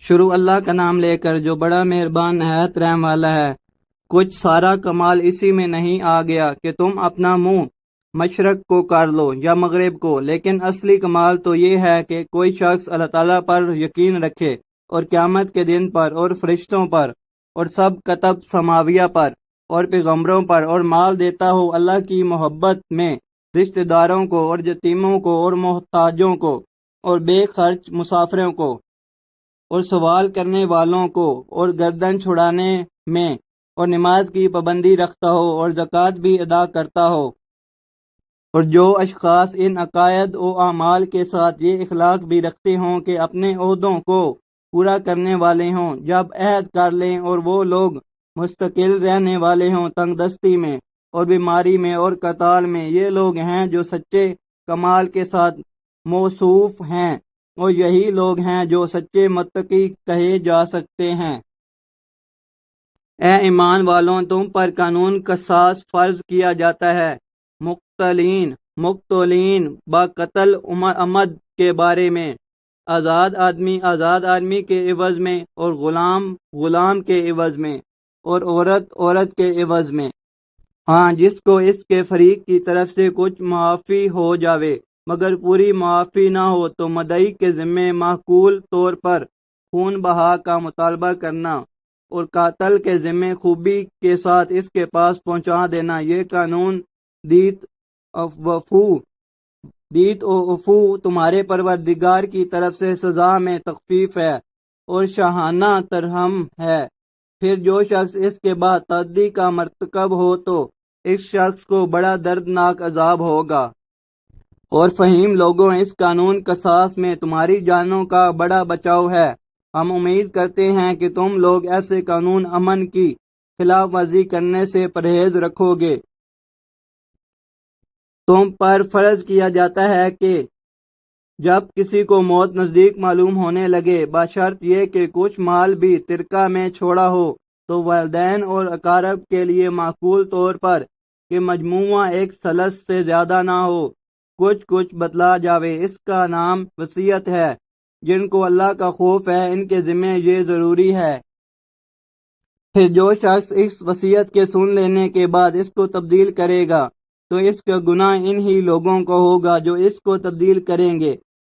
شروع اللہ کا نام لے کر جو بڑا مہربان نہایت رحم والا ہے۔ کچھ سارا کمال اسی میں نہیں آ گیا کہ تم اپنا منہ مشرق کو کر لو یا مغرب کو، لیکن اصلی کمال تو یہ ہے کہ کوئی شخص اللہ تعالیٰ پر یقین رکھے اور قیامت کے دن پر اور فرشتوں پر اور سب کتب سماویہ پر اور پیغمبروں پر، اور مال دیتا ہو اللہ کی محبت میں رشتہ داروں کو اور یتیموں کو اور محتاجوں کو اور بے خرچ مسافروں کو اور سوال کرنے والوں کو اور گردن چھڑانے میں اور نماز کی پابندی رکھتا ہو اور زکوٰۃ بھی ادا کرتا ہو۔ اور جو اشخاص ان عقائد و اعمال کے ساتھ یہ اخلاق بھی رکھتے ہوں کہ اپنے عہدوں کو پورا کرنے والے ہوں جب عہد کر لیں، اور وہ لوگ مستقل رہنے والے ہوں تنگ دستی میں اور بیماری میں اور قتال میں، یہ لوگ ہیں جو سچے کمال کے ساتھ موصوف ہیں، اور یہی لوگ ہیں جو سچے متقی کہے جا سکتے ہیں۔ اے ایمان والوں، تم پر قانون قصاص فرض کیا جاتا ہے مقتولین با قتل عمد کے بارے میں، آزاد آدمی کے عوض میں، اور غلام کے عوض میں، اور عورت کے عوض میں، ہاں جس کو اس کے فریق کی طرف سے کچھ معافی ہو جاوے، مگر پوری معافی نہ ہو تو مدعی کے ذمے معقول طور پر خون بہا کا مطالبہ کرنا، اور قاتل کے ذمے خوبی کے ساتھ اس کے پاس پہنچا دینا۔ یہ قانون دیت و عفو تمہارے پروردگار کی طرف سے سزا میں تخفیف ہے اور شاہانہ ترحم ہے۔ پھر جو شخص اس کے بعد تعدی کا مرتکب ہو تو اس شخص کو بڑا دردناک عذاب ہوگا۔ اور فہیم لوگوں، اس قانون قصاص میں تمہاری جانوں کا بڑا بچاؤ ہے۔ ہم امید کرتے ہیں کہ تم لوگ ایسے قانون امن کی خلاف ورزی کرنے سے پرہیز رکھو گے۔ تم پر فرض کیا جاتا ہے کہ جب کسی کو موت نزدیک معلوم ہونے لگے، بشرط یہ کہ کچھ مال بھی ترکہ میں چھوڑا ہو، تو والدین اور اقارب کے لیے معقول طور پر کہ مجموعہ ایک ثلث سے زیادہ نہ ہو، کچھ بتلا جاوے۔ اس کا نام وصیت ہے۔ جن کو اللہ کا خوف ہے ان کے ذمہ یہ ضروری ہے۔ پھر جو شخص اس وصیت کے سن لینے کے بعد اس کو تبدیل کرے گا تو اس کا گناہ ان ہی لوگوں کو ہوگا جو اس کو تبدیل کریں گے۔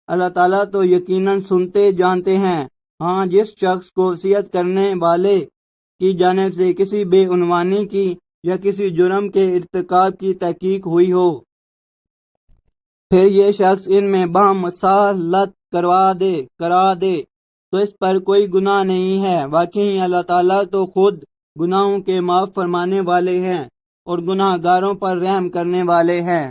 اللہ تعالیٰ تو یقیناً سنتے جانتے ہیں۔ ہاں جس شخص کو وصیت کرنے والے کی جانب سے کسی بے عنوانی کی یا کسی جرم کے ارتکاب کی تحقیق ہوئی ہو، پھر یہ شخص ان میں باہم کرا دے تو اس پر کوئی گناہ نہیں ہے۔ واقعی اللہ تعالیٰ تو خود گناہوں کے معاف فرمانے والے ہیں اور گناہ گاروں پر رحم کرنے والے ہیں۔